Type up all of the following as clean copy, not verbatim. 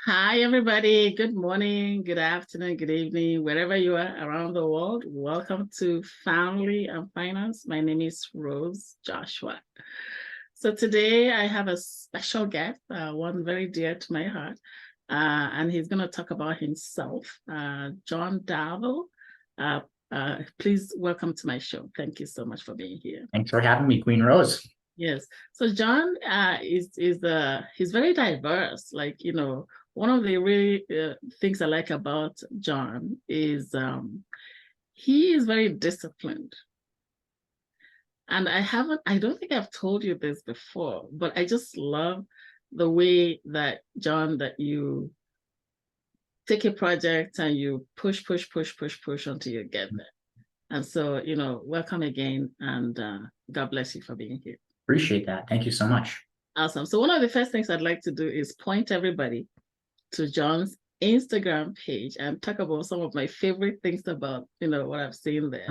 Hi, everybody. Good morning, good afternoon, good evening, wherever you are around the world. Welcome to Family and Finance. My name is Rose Joshua. So today I have a special guest, one very dear to my heart, and he's going to talk about himself, Jon Darvill. Please welcome to my show. Thank you so much for being here. Thanks for having me, Queen Rose. Yes. So Jon is he's very diverse. One of the really things I like about Jon is he is very disciplined. And I don't think I've told you this before, but I just love the way that Jon, that you take a project and you push until you get there. And so, welcome again, and God bless you for being here. Appreciate that. Thank you so much. Awesome. So one of the first things I'd like to do is point everybody to Jon's Instagram page and talk about some of my favorite things about, what I've seen there.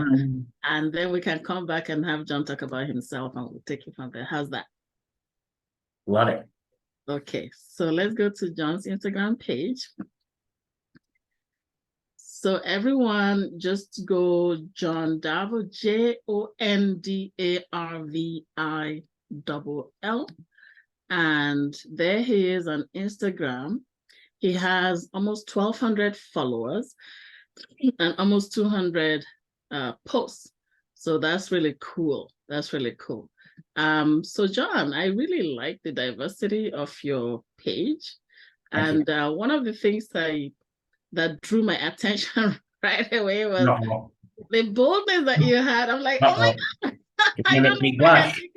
And then we can come back and have Jon talk about himself and we'll take it from there. How's that? Love it. Okay, so let's go to Jon's Instagram page. So everyone just go Jon Darvill, JONDARVILL. And there he is on Instagram. He has almost 1,200 followers and almost 200 posts. So that's really cool. That's really cool. So Jon, I really like the diversity of your page. And one of the things that drew my attention right away was the boldness that you had. I'm like, oh my God. I don't know if I take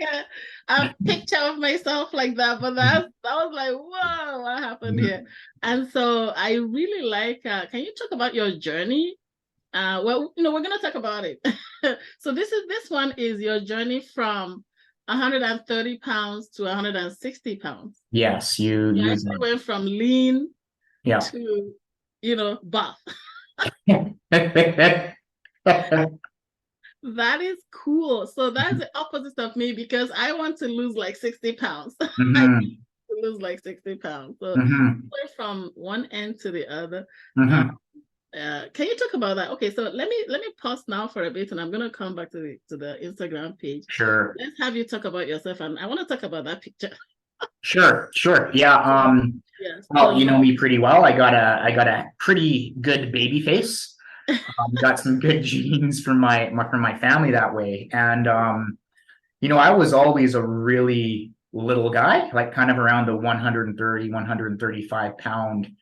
a picture of myself like that, but that was like, whoa, what happened here? And so I really like, can you talk about your journey? Well, we're going to talk about it. So this one is your journey from 130 pounds to 160 pounds. Yes, you actually went from lean to, buff. That is cool. So that's the opposite of me, because I want to lose like 60 pounds. I need to lose like 60 pounds. So from one end to the other. Can you talk about that? Okay, so let me pause now for a bit, and I'm going to come back to the Instagram page. Sure. Let's have you talk about yourself, and I want to talk about that picture. Sure. Yeah. Well, you know me pretty well. I got a pretty good baby face. Got some good genes from my family that way. And I was always a really little guy, like kind of around the 130, 135 pound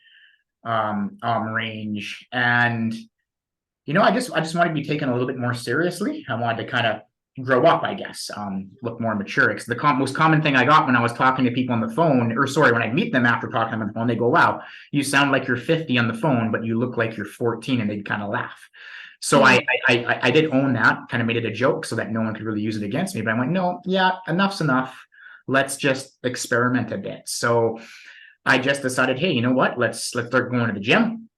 range. And I just wanted to be taken a little bit more seriously. I wanted to kind of grow up, I guess, look more mature. Because the most common thing I got when I was talking to people on the phone, when I meet them after talking to them on the phone, they go, wow, you sound like you're 50 on the phone, but you look like you're 14, and they'd kind of laugh. So I did own that, kind of made it a joke so that no one could really use it against me. But I went, no, yeah, enough's enough. Let's just experiment a bit. So I just decided, hey, you know what? Let's start going to the gym.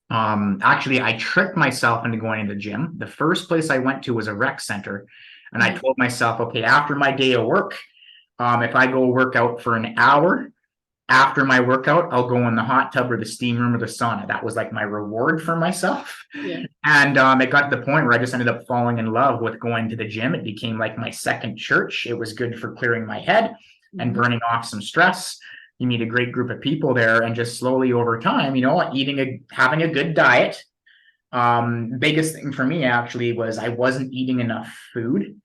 Actually, I tricked myself into going to the gym. The first place I went to was a rec center. And I told myself, okay, after my day of work, if I go work out for an hour, after my workout, I'll go in the hot tub or the steam room or the sauna. That was like my reward for myself. Yeah. And it got to the point where I just ended up falling in love with going to the gym. It became like my second church. It was good for clearing my head and burning off some stress. You meet a great group of people there, and just slowly over time, having a good diet. Biggest thing for me actually was I wasn't eating enough food.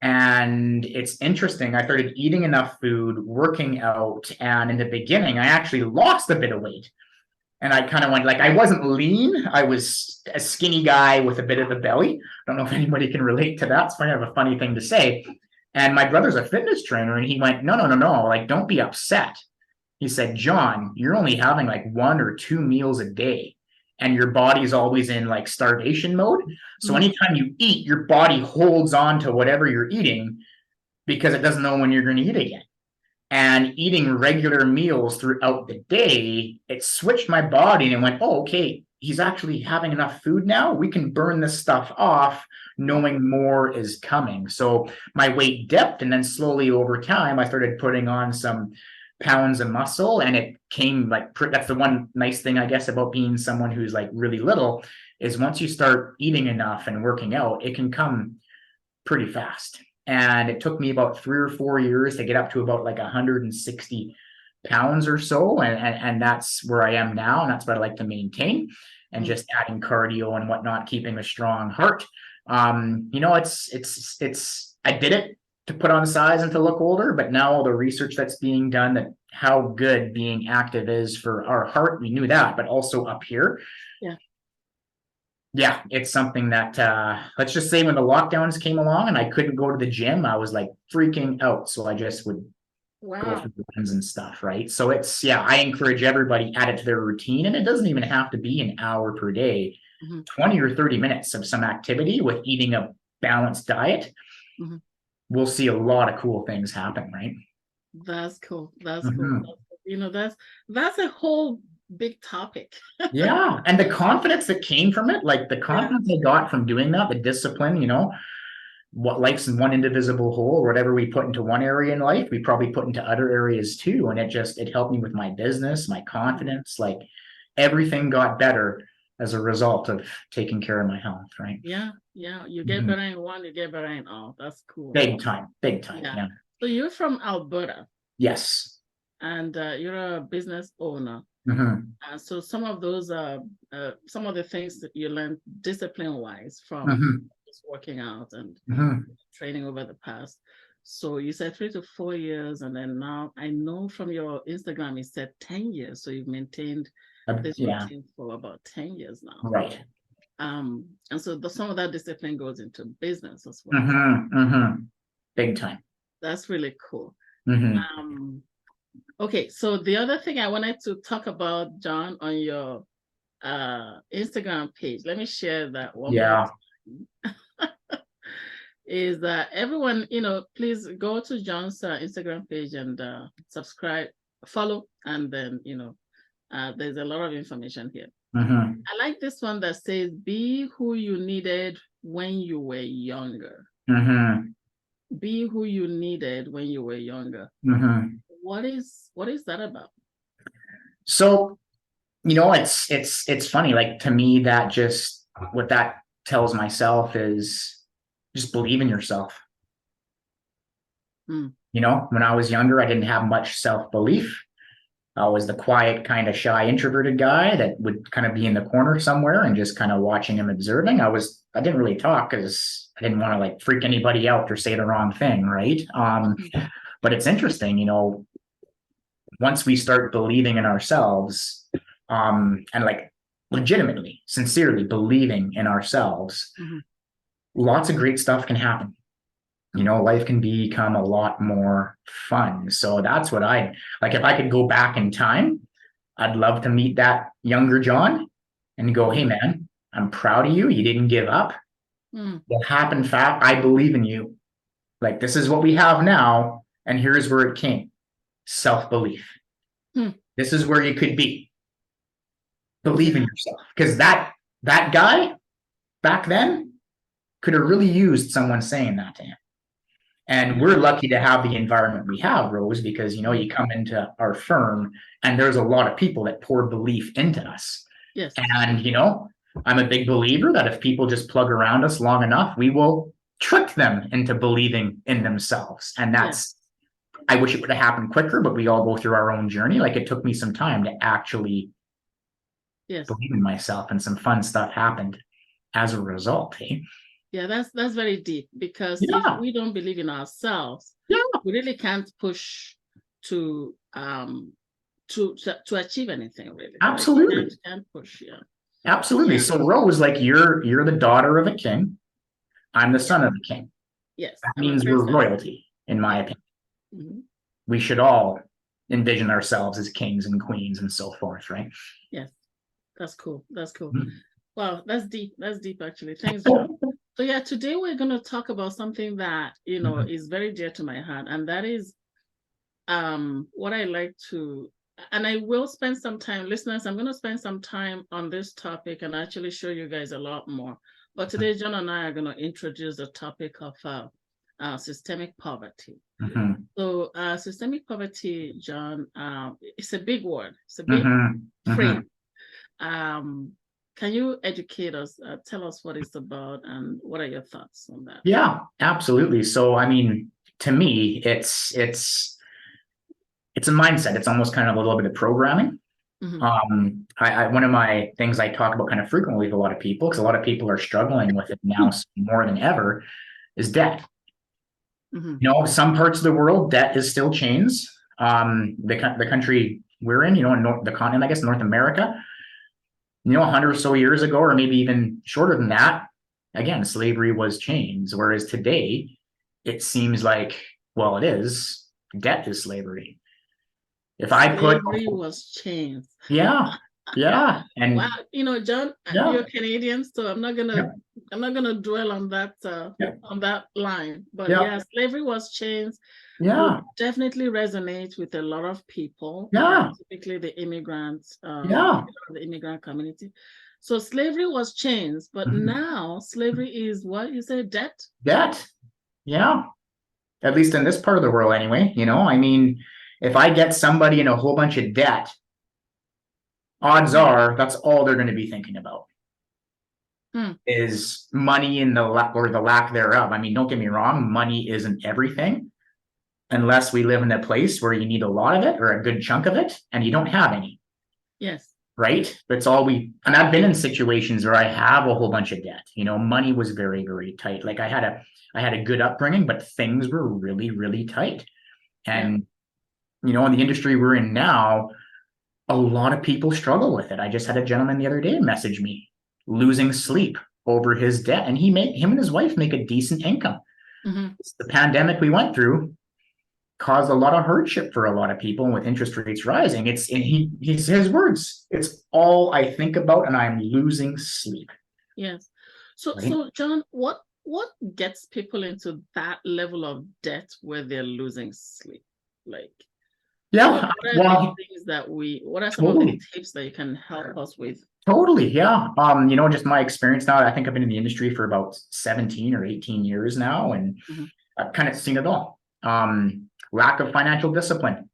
And it's interesting. I started eating enough food, working out, and in the beginning, I actually lost a bit of weight. And I kind of went, like, I wasn't lean. I was a skinny guy with a bit of a belly. I don't know if anybody can relate to that. It's kind of a funny thing to say. And my brother's a fitness trainer, and he went, no, like, don't be upset. He said, Jon, you're only having like 1 or 2 meals a day, and your body's always in like starvation mode. So anytime you eat, your body holds on to whatever you're eating because it doesn't know when you're going to eat again. And eating regular meals throughout the day, it switched my body, and it went, oh, okay, he's actually having enough food now. We can burn this stuff off knowing more is coming. So my weight dipped, and then slowly over time, I started putting on some pounds of muscle, and it came like, that's the one nice thing, I guess, about being someone who's like really little, is once you start eating enough and working out, it can come pretty fast. And it took me about 3 or 4 years to get up to about like 160 pounds or so. And that's where I am now. And that's what I like to maintain, and just adding cardio and whatnot, keeping a strong heart. I did it to put on size and to look older, but now all the research that's being done, that how good being active is for our heart, we knew that, but also up here. Yeah, it's something that, let's just say when the lockdowns came along and I couldn't go to the gym, I was like freaking out. So I just would go through the runs and stuff, right? So I encourage everybody, add it to their routine, and it doesn't even have to be an hour per day. 20 or 30 minutes of some activity with eating a balanced diet, we'll see a lot of cool things happen, right? That's cool. That's cool. That's a whole big topic. Yeah, and the confidence that came from it, like the confidence I got from doing that, the discipline, what life's in one indivisible whole, or whatever we put into one area in life, we probably put into other areas too. And it helped me with my business, my confidence, like everything got better as a result of taking care of my health, right? Yeah. You get better in one, you get better in all. That's cool. Big time. Yeah. So you're from Alberta. Yes. And you're a business owner. So some of those some of the things that you learned discipline-wise from just working out and training over the past. So you said 3 to 4 years, and then now I know from your Instagram you said 10 years. So you've maintained this routine for about 10 years now. Right. And so some of that discipline goes into business as well. Big time. That's really cool. Okay, so the other thing I wanted to talk about, John, on your Instagram page, let me share that one more time. Is that everyone, please go to John's Instagram page and subscribe, follow, and then, there's a lot of information here. I like this one that says, be who you needed when you were younger. Be who you needed when you were younger. What is that about? So, it's funny, like, to me, that just what that tells myself is just believe in yourself. When I was younger, I didn't have much self-belief. I was the quiet, kind of shy, introverted guy that would kind of be in the corner somewhere and just kind of watching and observing. I didn't really talk because I didn't want to like freak anybody out or say the wrong thing, right? But it's interesting, once we start believing in ourselves, and like legitimately, sincerely believing in ourselves, lots of great stuff can happen. Life can become a lot more fun. So that's what if I could go back in time, I'd love to meet that younger John and go, hey man, I'm proud of you. You didn't give up. What happened, I believe in you. Like, this is what we have now. And here's where it came. Self-belief. This is where you could be. Believe in yourself. Because that guy back then could have really used someone saying that to him. And we're lucky to have the environment we have, Rose, because, you come into our firm and there's a lot of people that pour belief into us. Yes. And, I'm a big believer that if people just plug around us long enough, we will trick them into believing in themselves. And I wish it would have happened quicker, but we all go through our own journey. Like, it took me some time to actually believe in myself, and some fun stuff happened as a result. Hey? Yeah, that's very deep, because if we don't believe in ourselves, we really can't push to achieve anything, really. Absolutely. Like, can't push, Absolutely. So Rose, like, you're the daughter of a king. I'm the son of a king. Yes. That means we're royalty, in my opinion. We should all envision ourselves as kings and queens and so forth, right? Yes. That's cool. Wow, that's deep. That's deep, actually. Thanks, John. So today we're going to talk about something that, is very dear to my heart, and that is what I like to, and I will spend some time, listeners, I'm going to spend some time on this topic and actually show you guys a lot more. But today, John and I are going to introduce the topic of systemic poverty. Mhm. So systemic poverty, John, it's a big word. It's a big Mhm. phrase. Mhm. Can you educate us? Tell us what it's about and what are your thoughts on that? Yeah, absolutely. So, I mean, to me, it's a mindset. It's almost kind of a little bit of programming. Mm-hmm. One of my things I talk about kind of frequently with a lot of people, because a lot of people are struggling with it now more than ever, is debt. Mm-hmm. You know, some parts of the world, debt is still chains. The country we're in, you know, in the continent, I guess, North America, you know, 100 or so years ago, or maybe even shorter than that, again, slavery was chains. Whereas today, it seems like, well, it is, debt is slavery. If I put, Slavery was changed. yeah, yeah, Wow, and John, yeah, you're Canadian, so yeah, I'm not gonna dwell yeah, on that line. But yeah, yeah, slavery was changed would yeah, definitely resonate with a lot of people, yeah, typically the immigrants, yeah, the immigrant community. So slavery was changed, but mhm. now slavery is what you say, debt? Debt, yeah. At least in this part of the world, anyway. You know, I mean, if I get somebody in a whole bunch of debt, odds are that's all they're going to be thinking about. Hmm. Is money in the or the lack thereof. I mean, don't get me wrong, money isn't everything unless we live in a place where you need a lot of it or a good chunk of it and you don't have any, Yes. right? That's all and I've been in situations where I have a whole bunch of debt. You know, money was very, very tight. Like I had a good upbringing, but things were really, really tight. Yeah. And, you know, in the industry we're in now, a lot of people struggle with it. I just had a gentleman the other day message me, losing sleep over his debt, and him and his wife make a decent income. Mm-hmm. The pandemic we went through caused a lot of hardship for a lot of people, and with interest rates rising, he's his words. It's all I think about, and I'm losing sleep. Yes. So, Right? John, what gets people into that level of debt where they're losing sleep? Like, Yeah. what are the Well, things that what are some of the totally. tips that you can help us with? Totally, yeah. You know, just my experience now, I think I've been in the industry for about 17 or 18 years now, and Mhm. I've kind of seen it all. Lack of financial discipline.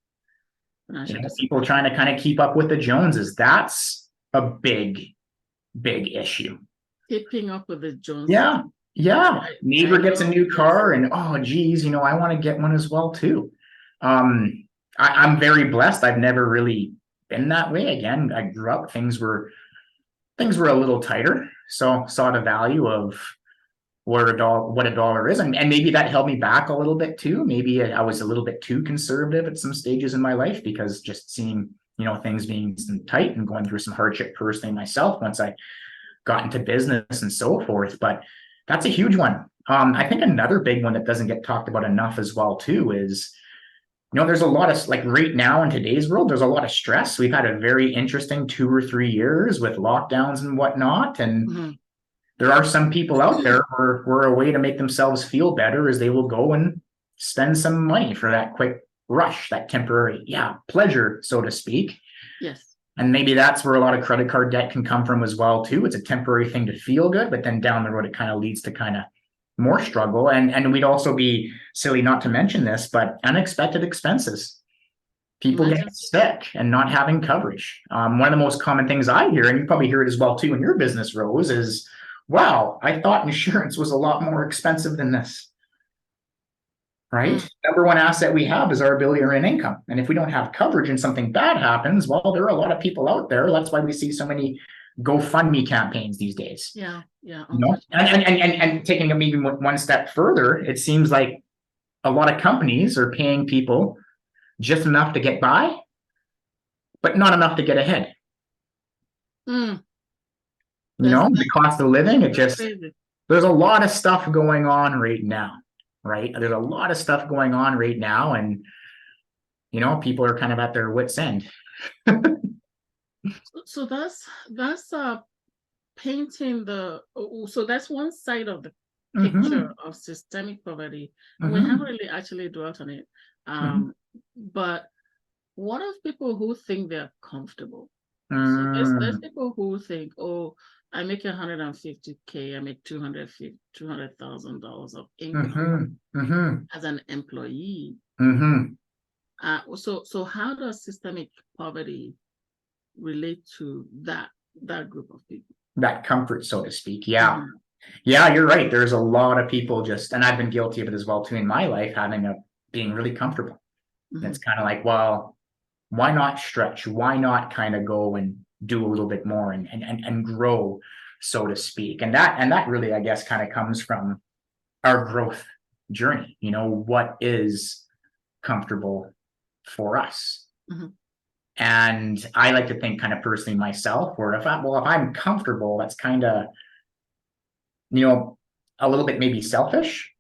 You Financial know, people discipline. trying to kind of keep up with the Joneses. That's a big, big issue. Keeping up with the Joneses. Yeah, yeah. I Neighbor gets a know new this. car, and oh, geez, you know, I want to get one as well too. I'm very blessed. I've never really been that way. Again, I grew up, things were a little tighter, so saw the value of what a dollar is, and maybe that held me back a little bit too. Maybe I was a little bit too conservative at some stages in my life, because just seeing, you know, things being tight and going through some hardship personally myself once I got into business and so forth. But that's a huge one. I think another big one that doesn't get talked about enough as well too is, you know, there's a lot of, like, right now in today's world, there's a lot of stress. We've had a very interesting 2 or 3 years with lockdowns and whatnot. And Mm-hmm. there are some people out there where a way to make themselves feel better is they will go and spend some money for that quick rush, that temporary, pleasure, so to speak. Yes. And maybe that's where a lot of credit card debt can come from as well too. It's a temporary thing to feel good, but then down the road, it kind of leads to kind of more struggle. And we'd also be silly not to mention this, but unexpected expenses. People getting Emergency. sick and not having coverage. One of the most common things I hear, and you probably hear it as well too in your business, Rose, is, wow, I thought insurance was a lot more expensive than this. Right? Mm. Number one asset we have is our ability to earn income. And if we don't have coverage and something bad happens, well, there are a lot of people out there. That's why we see so many GoFundMe campaigns these days. Yeah. Yeah. You know, and taking it maybe one step further, it seems like a lot of companies are paying people just enough to get by, but not enough to get ahead. Mm. You know, the cost of living, Crazy. there's a lot of stuff going on right now, right? There's a lot of stuff going on right now, and, you know, people are kind of at their wits' end. So that's painting so that's one side of the Mm-hmm. picture of systemic poverty, and we haven't Mm-hmm. really actually dwelt on it. Mm-hmm. But what of people who think they're comfortable? So there's Mm, people who think, oh, I make $150K, I make $200,000 of income Mm-hmm. Mm-hmm. as an employee. Mm-hmm. So how does systemic poverty relate to that group of people? That comfort, so to speak. Yeah. Mhm. Yeah, you're right. There's a lot of people just, and I've been guilty of it as well too in my life, being really comfortable. And it's kind of like, well, why not stretch? Why not kind of go and do a little bit more and grow, so to speak? And that really, I guess, kind of comes from our growth journey. What is comfortable for us? Mhm. And I like to think kind of personally myself, where if I'm comfortable, that's kind of, a little bit maybe selfish,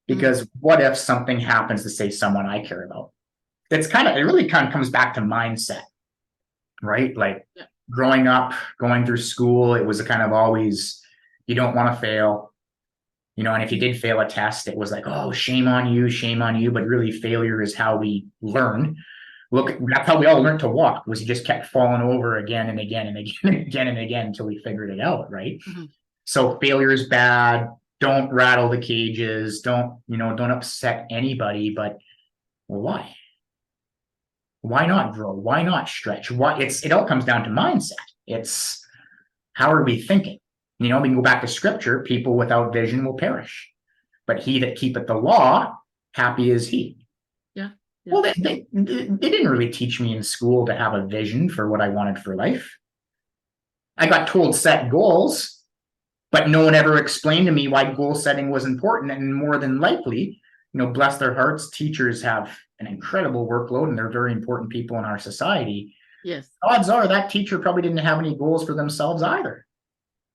because what if something happens to, say, someone I care about? It really kind of comes back to mindset, right? Like Yeah. growing up, going through school, it was a kind of always, you don't want to fail, and if you did fail a test, it was like, oh, shame on you, shame on you. But really, failure is how we learn. That's how we all learned to walk, was you just kept falling over again and again and again and again and again until we figured it out, right? Mm-hmm. So failure is bad. Don't rattle the cages. Don't upset anybody. But, well, why? Why not grow? Why not stretch? It all comes down to mindset. It's, how are we thinking? We can go back to scripture. People without vision will perish, but he that keepeth the law, happy is he. Yeah. Well, they didn't really teach me in school to have a vision for what I wanted for life. I got told set goals, but no one ever explained to me why goal setting was important. And more than likely, bless their hearts, teachers have an incredible workload and they're very important people in our society. Yes. Odds are that teacher probably didn't have any goals for themselves either,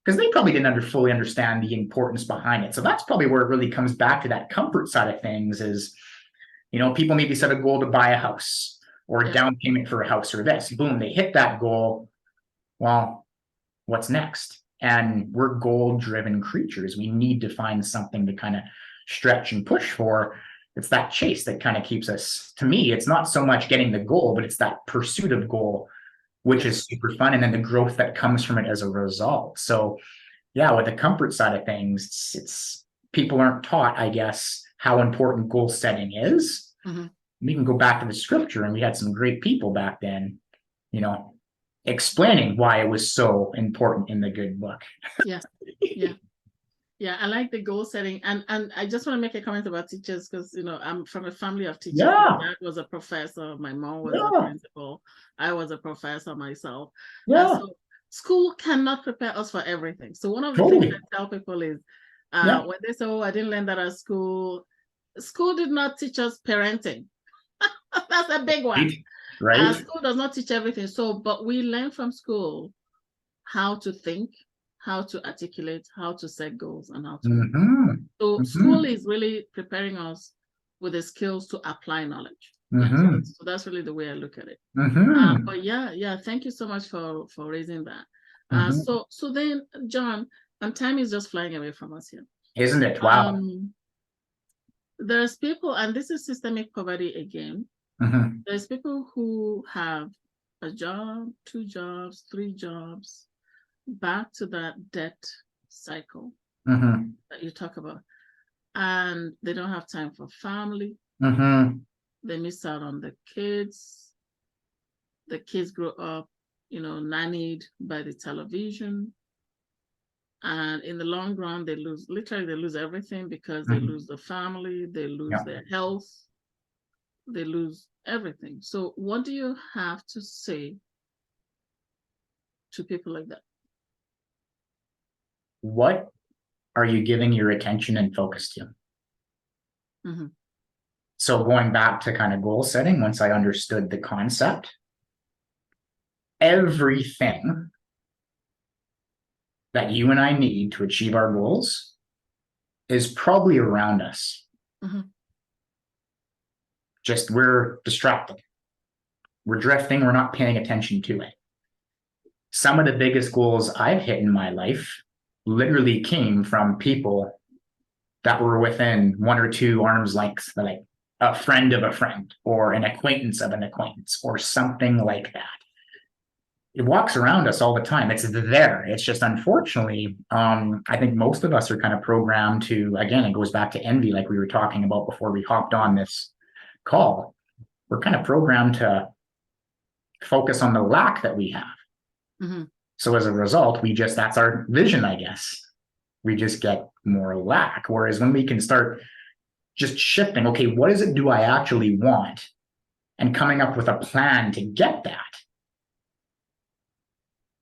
because they probably didn't fully understand the importance behind it. So that's probably where it really comes back to that comfort side of things is, people maybe set a goal to buy a house or a down payment for a house or this. Boom, they hit that goal. Well, what's next? And we're goal-driven creatures. We need to find something to kind of stretch and push for. It's that chase that kind of keeps us, to me, it's not so much getting the goal, but it's that pursuit of goal, which is super fun. And then the growth that comes from it as a result. So yeah, with the comfort side of things, it's people aren't taught, I guess, how important goal setting is. Mm-hmm. We can go back to the scripture, and we had some great people back then, explaining why it was so important in the good book. Yeah. I like the goal setting, and I just want to make a comment about teachers, because I'm from a family of teachers. My dad was a professor, my mom was a principal, I was a professor myself. So school cannot prepare us for everything. So one of the things I tell people is, when they say, "Oh, I didn't learn that at school," school did not teach us parenting. That's a big one. Right. School does not teach everything. So, but we learn from school how to think, how to articulate, how to set goals, and how to. So school is really preparing us with the skills to apply knowledge. So that's really the way I look at it. But thank you so much for raising that. So then, John, and time is just flying away from us here. Isn't it? Wow. There's people, and this is systemic poverty again. There's people who have a job, 2 jobs, 3 jobs, back to that debt cycle that you talk about. And they don't have time for family. They miss out on the kids. The kids grow up, nannied by the television. And in the long run, they lose everything, because they lose the family, they lose their health, they lose everything. So what do you have to say to people like that? What are you giving your attention and focus to? So going back to kind of goal setting, once I understood the concept, everything that you and I need to achieve our goals is probably around us. Just we're distracted. We're drifting. We're not paying attention to it. Some of the biggest goals I've hit in my life literally came from people that were within 1 or 2 arms lengths, like a friend of a friend or an acquaintance of an acquaintance or something like that. it walks around us all the time. It's there. It's just unfortunately, I think most of us are kind of programmed to, again, it goes back to envy, like we were talking about before we hopped on this call. We're kind of programmed to focus on the lack that we have. Mm-hmm. So as a result, that's our vision, I guess. We just get more lack. Whereas when we can start just shifting, okay, what is it do I actually want? And coming up with a plan to get that.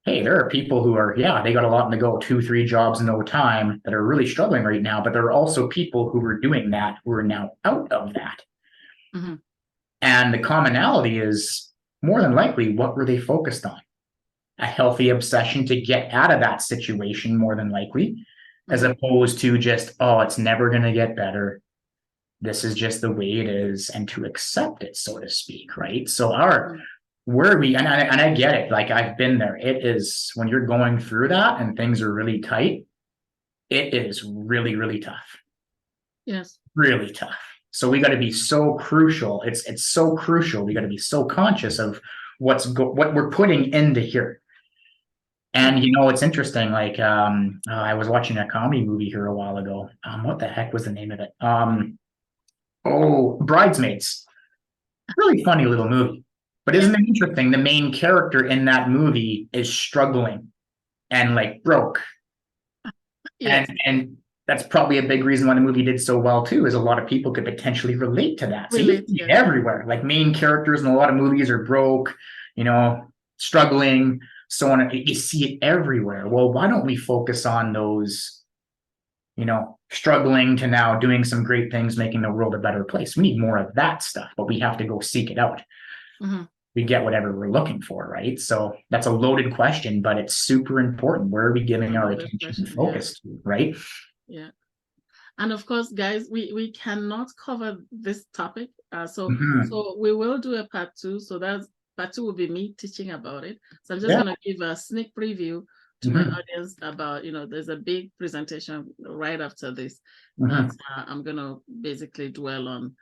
Hey, there are people who are, they got a lot in the go, 2-3 jobs in no time that are really struggling right now. But there are also people who are doing that who are now out of that. Mm-hmm. And the commonality is more than likely, what were they focused on? A healthy obsession to get out of that situation, more than likely, as opposed to just, oh, it's never going to get better. This is just the way it is, and to accept it, so to speak, right? So where we, and I get it, like I've been there. It is, when you're going through that and things are really tight, it is really, really tough. Yes. Really tough. So we got to be so crucial. It's so crucial. We got to be so conscious of what we're putting into here. And it's interesting. Like I was watching a comedy movie here a while ago. What the heck was the name of it? Bridesmaids. Really funny little movie. But isn't it interesting? The main character in that movie is struggling and like broke. Yes. And that's probably a big reason why the movie did so well too, is a lot of people could potentially relate to that. So you see it everywhere. Like main characters in a lot of movies are broke, struggling, so on. You see it everywhere. Well, why don't we focus on those, struggling to now doing some great things, making the world a better place? We need more of that stuff, but we have to go seek it out. Mm-hmm. We get whatever we're looking for, right? So that's a loaded question, but it's super important. Where are we giving our attention and focus to, right? Yeah. And of course, guys, we cannot cover this topic. So we will do a part 2. So part 2 will be me teaching about it. So I'm just going to give a sneak preview to my audience about, there's a big presentation right after this that I'm going to basically dwell on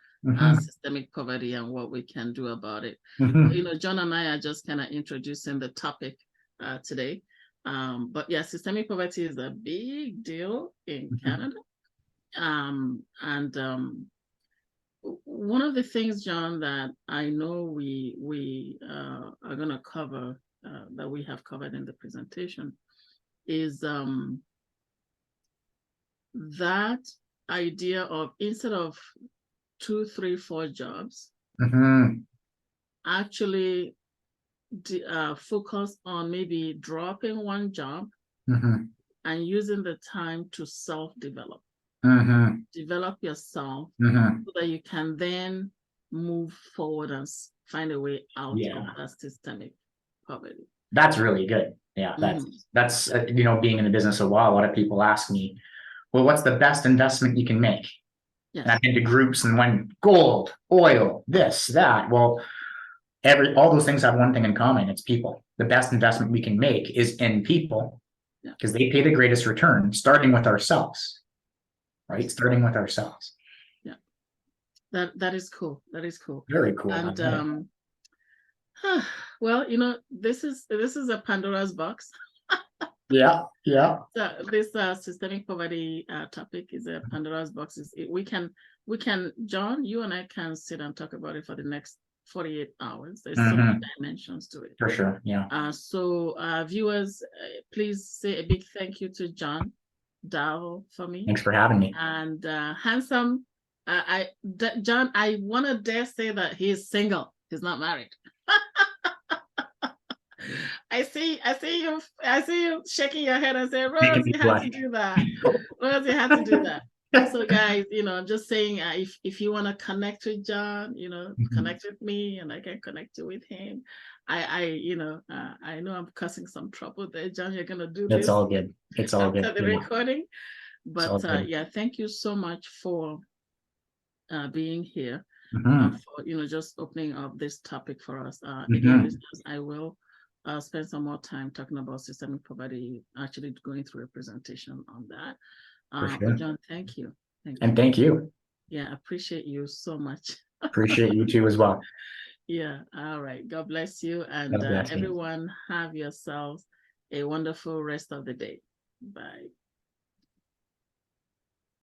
systemic poverty and what we can do about it. John and I are just kind of introducing the topic today. But yeah, systemic poverty is a big deal in Canada. One of the things, John, that I know we are going to cover, that we have covered in the presentation, is that idea of, instead of 2, 3, 4 jobs, actually focus on maybe dropping one job and using the time to self-develop. Develop yourself so that you can then move forward and find a way out of that systemic poverty. That's really good. Yeah, that's being in the business a while, a lot of people ask me, well, what's the best investment you can make? Yes. And I'm into groups and when gold, oil, this, that. Well, all those things have one thing in common. It's people. The best investment we can make is in people, because they pay the greatest return, starting with ourselves. Right? Starting with ourselves. Yeah. That is cool. That is cool. Very cool. And well, this is a Pandora's box. Yeah. So this systemic poverty topic is a Pandora's box. We can, John, you and I can sit and talk about it for the next 48 hours. There's so many dimensions to it. For sure. Yeah. So viewers, please say a big thank you to Jon Darvill for me. Thanks for having me. And handsome, John, I want to dare say that he is single. He's not married. I see you shaking your head and say, Rose, you had to do that. Rose, you had to do that. So guys, I'm just saying, if you want to connect with John, connect with me and I can connect you with him. I know I'm causing some trouble there, John. You're gonna do this. It's all good. It's all good. The recording. But thank you so much for being here. For just opening up this topic for us. Again, listeners, I will spend some more time talking about systemic poverty, actually going through a presentation on that. But John, thank you. Thank you. Yeah, appreciate you so much. Appreciate you too as well. Yeah. All right. God bless you. And God bless you. everyone, have yourselves a wonderful rest of the day. Bye.